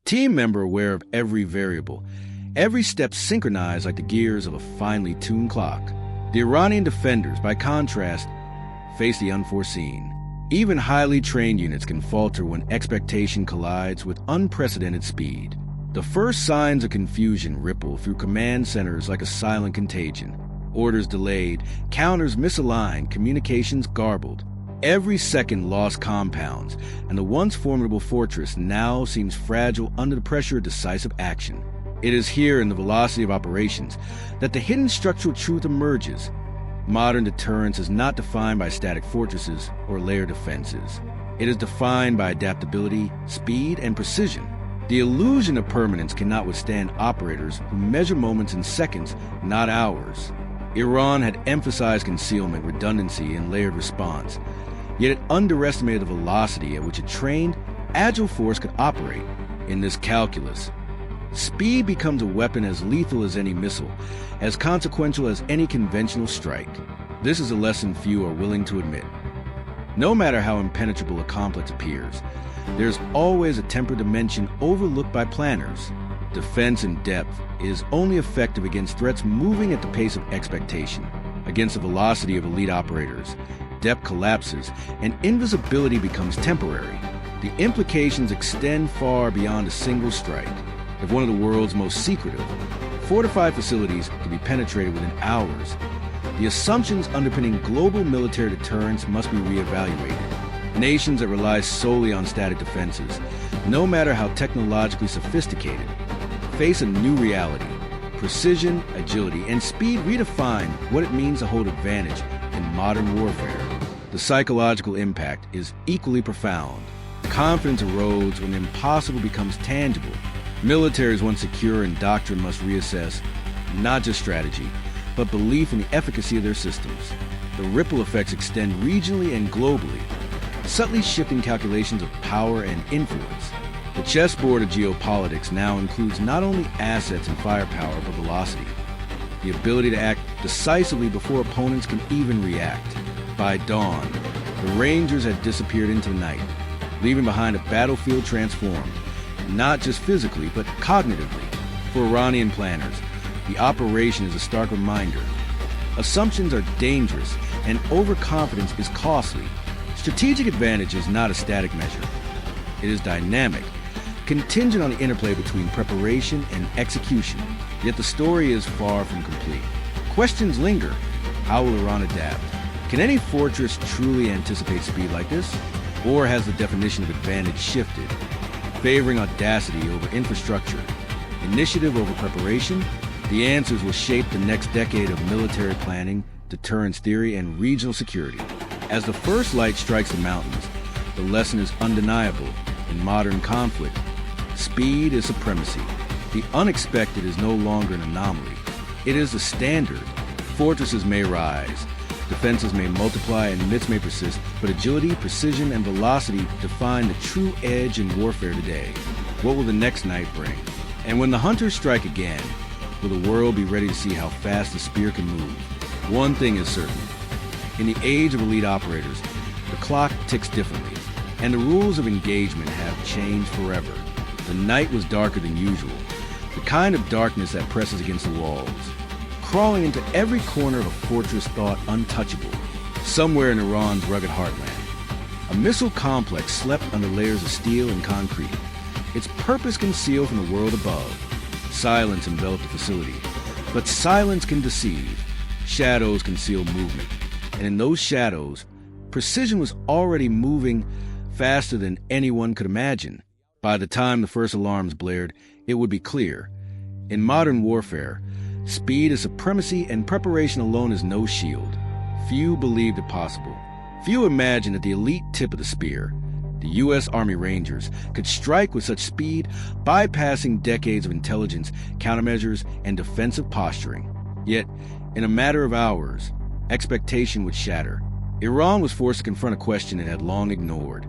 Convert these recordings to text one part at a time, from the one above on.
Team member aware of every variable, every step synchronized like the gears of a finely tuned clock. The Iranian defenders, by contrast, face the unforeseen. Even highly trained units can falter when expectation collides with unprecedented speed. The first signs of confusion ripple through command centers like a silent contagion. Orders delayed, counters misaligned, communications garbled. Every second lost compounds, and the once formidable fortress now seems fragile under the pressure of decisive action. It is here in the velocity of operations that the hidden structural truth emerges. Modern deterrence is not defined by static fortresses or layered defenses. It is defined by adaptability, speed, and precision. The illusion of permanence cannot withstand operators who measure moments in seconds, not hours. Iran had emphasized concealment, redundancy, and layered response, yet it underestimated the velocity at which a trained, agile force could operate. In this calculus, speed becomes a weapon as lethal as any missile, as consequential as any conventional strike. This is a lesson few are willing to admit. No matter how impenetrable a complex appears, there's always a temporal dimension overlooked by planners. Defense in depth is only effective against threats moving at the pace of expectation. Against the velocity of elite operators, depth collapses and invisibility becomes temporary. The implications extend far beyond a single strike. If one of the world's most secretive, fortified facilities can be penetrated within hours, the assumptions underpinning global military deterrence must be reevaluated. Nations that rely solely on static defenses, no matter how technologically sophisticated, face a new reality. Precision, agility, and speed redefine what it means to hold advantage in modern warfare. The psychological impact is equally profound. Confidence erodes when the impossible becomes tangible. Militaries, once secure in doctrine, must reassess not just strategy, but belief in the efficacy of their systems. The ripple effects extend regionally and globally, subtly shifting calculations of power and influence. The chessboard of geopolitics now includes not only assets and firepower, but velocity. The ability to act decisively before opponents can even react. By dawn, the Rangers had disappeared into the night, leaving behind a battlefield transformed, not just physically, but cognitively. For Iranian planners, the operation is a stark reminder. Assumptions are dangerous, and overconfidence is costly. Strategic advantage is not a static measure. It is dynamic, contingent on the interplay between preparation and execution. Yet the story is far from complete. Questions linger. How will Iran adapt? Can any fortress truly anticipate speed like this? Or has the definition of advantage shifted, favoring audacity over infrastructure, initiative over preparation? The answers will shape the next decade of military planning, deterrence theory, and regional security. As the first light strikes the mountains, the lesson is undeniable. In modern conflict, speed is supremacy. The unexpected is no longer an anomaly. It is the standard. Fortresses may rise, defenses may multiply, and myths may persist, but agility, precision, and velocity define the true edge in warfare today. What will the next night bring? And when the hunters strike again, will the world be ready to see how fast the spear can move? One thing is certain. In the age of elite operators, the clock ticks differently, and the rules of engagement have changed forever. The night was darker than usual, the kind of darkness that presses against the walls, crawling into every corner of a fortress thought untouchable, somewhere in Iran's rugged heartland. A missile complex slept under layers of steel and concrete, its purpose concealed from the world above. Silence enveloped the facility, but silence can deceive. Shadows conceal movement, and in those shadows, precision was already moving faster than anyone could imagine. By the time the first alarms blared, it would be clear. In modern warfare, speed is supremacy and preparation alone is no shield. Few believed it possible. Few imagined that the elite tip of the spear, the U.S. Army Rangers, could strike with such speed, bypassing decades of intelligence, countermeasures, and defensive posturing. Yet, in a matter of hours, expectation would shatter. Iran was forced to confront a question it had long ignored.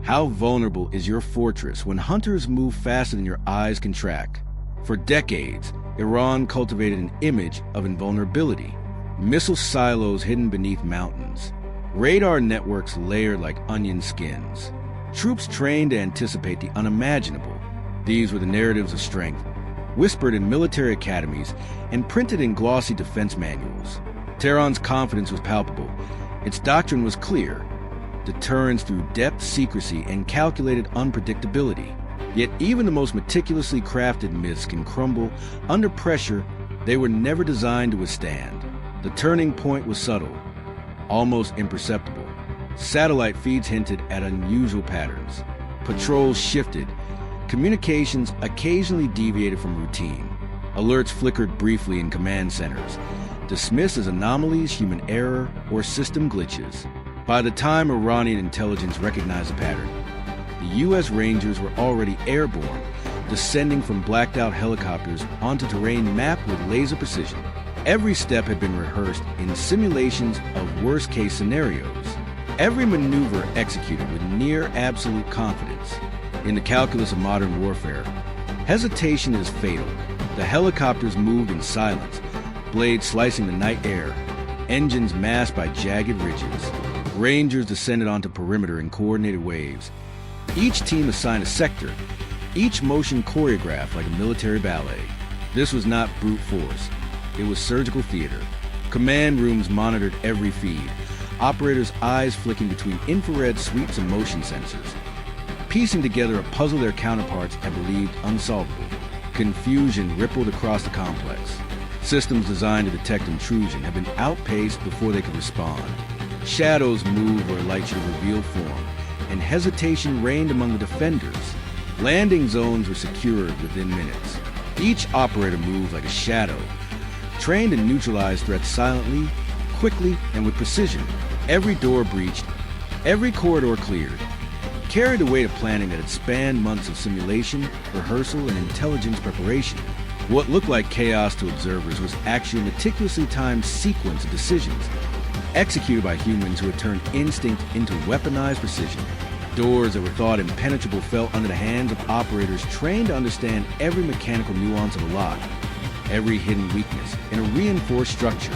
How vulnerable is your fortress when hunters move faster than your eyes can track? For decades, Iran cultivated an image of invulnerability. Missile silos hidden beneath mountains. Radar networks layered like onion skins. Troops trained to anticipate the unimaginable. These were the narratives of strength, whispered in military academies and printed in glossy defense manuals. Tehran's confidence was palpable. Its doctrine was clear: deterrence through depth, secrecy, and calculated unpredictability. Yet even the most meticulously crafted myths can crumble under pressure they were never designed to withstand. The turning point was subtle, almost imperceptible. Satellite feeds hinted at unusual patterns. Patrols shifted. Communications occasionally deviated from routine. Alerts flickered briefly in command centers, dismissed as anomalies, human error, or system glitches. By the time Iranian intelligence recognized the pattern, the U.S. Rangers were already airborne, descending from blacked-out helicopters onto terrain mapped with laser precision. Every step had been rehearsed in simulations of worst-case scenarios. Every maneuver executed with near absolute confidence. In the calculus of modern warfare, hesitation is fatal. The helicopters moved in silence, blades slicing the night air, engines masked by jagged ridges. Rangers descended onto perimeter in coordinated waves. Each team assigned a sector, each motion choreographed like a military ballet. This was not brute force. It was surgical theater. Command rooms monitored every feed, operators' eyes flicking between infrared sweeps and motion sensors, piecing together a puzzle their counterparts had believed unsolvable. Confusion rippled across the complex. Systems designed to detect intrusion had been outpaced before they could respond. Shadows moved where light should have revealed form, and hesitation reigned among the defenders. Landing zones were secured within minutes. Each operator moved like a shadow, trained to neutralize threats silently, quickly, and with precision. Every door breached, every corridor cleared, carried the weight of planning that had spanned months of simulation, rehearsal, and intelligence preparation. What looked like chaos to observers was actually a meticulously timed sequence of decisions, executed by humans who had turned instinct into weaponized precision. Doors that were thought impenetrable fell under the hands of operators trained to understand every mechanical nuance of a lock, every hidden weakness in a reinforced structure.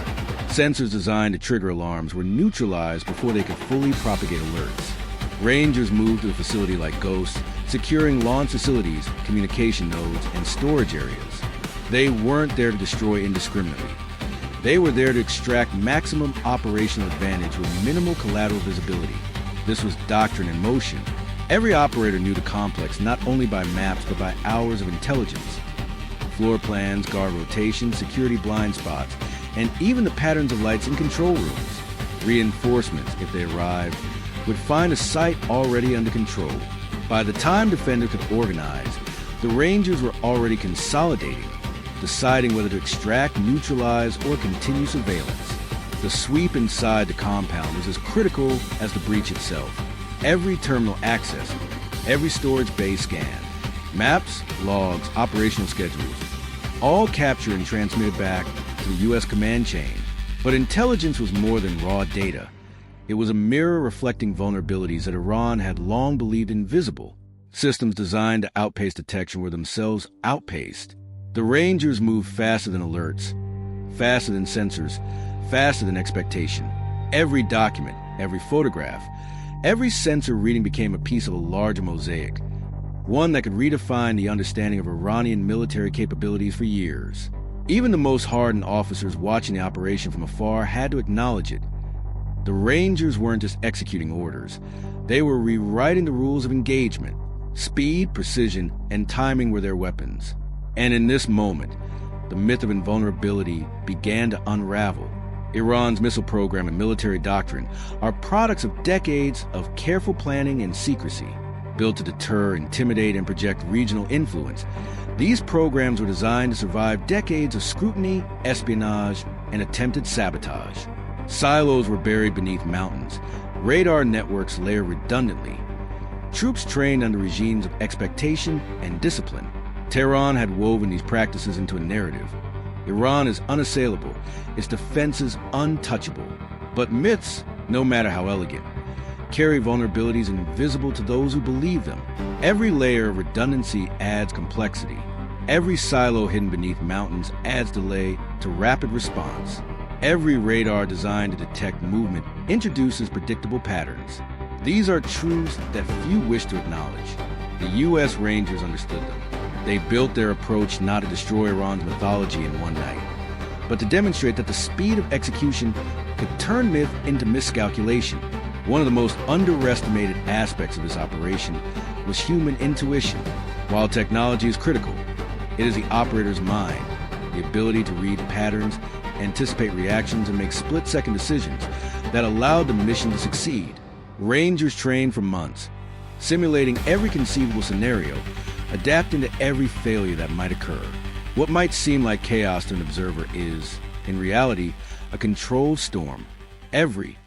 Sensors designed to trigger alarms were neutralized before they could fully propagate alerts. Rangers moved to the facility like ghosts, securing launch facilities, communication nodes, and storage areas. They weren't there to destroy indiscriminately. They were there to extract maximum operational advantage with minimal collateral visibility. This was doctrine in motion. Every operator knew the complex not only by maps but by hours of intelligence. Floor plans, guard rotation, security blind spots, and even the patterns of lights in control rooms. Reinforcements, if they arrived, would find a site already under control. By the time defenders could organize, the Rangers were already consolidating, deciding whether to extract, neutralize, or continue surveillance. The sweep inside the compound was as critical as the breach itself. Every terminal accessed, every storage bay scanned. Maps, logs, operational schedules, all captured and transmitted back to the U.S. command chain. But intelligence was more than raw data. It was a mirror reflecting vulnerabilities that Iran had long believed invisible. Systems designed to outpace detection were themselves outpaced. The Rangers moved faster than alerts, faster than sensors, faster than expectation. Every document, every photograph, every sensor reading became a piece of a larger mosaic, one that could redefine the understanding of Iranian military capabilities for years. Even the most hardened officers watching the operation from afar had to acknowledge it. The Rangers weren't just executing orders. They were rewriting the rules of engagement. Speed, precision, and timing were their weapons. And in this moment, the myth of invulnerability began to unravel. Iran's missile program and military doctrine are products of decades of careful planning and secrecy. Built to deter, intimidate, and project regional influence, these programs were designed to survive decades of scrutiny, espionage, and attempted sabotage. Silos were buried beneath mountains. Radar networks layered redundantly. Troops trained under regimes of expectation and discipline. Tehran had woven these practices into a narrative. Iran is unassailable, its defenses untouchable. But myths, no matter how elegant, carry vulnerabilities invisible to those who believe them. Every layer of redundancy adds complexity. Every silo hidden beneath mountains adds delay to rapid response. Every radar designed to detect movement introduces predictable patterns. These are truths that few wish to acknowledge. The U.S. Rangers understood them. They built their approach not to destroy Iran's mythology in one night, but to demonstrate that the speed of execution could turn myth into miscalculation. One of the most underestimated aspects of this operation was human intuition. While technology is critical, it is the operator's mind, the ability to read patterns, anticipate reactions, and make split-second decisions that allowed the mission to succeed. Rangers trained for months, simulating every conceivable scenario, adapting to every failure that might occur. What might seem like chaos to an observer is, in reality, a controlled storm. Every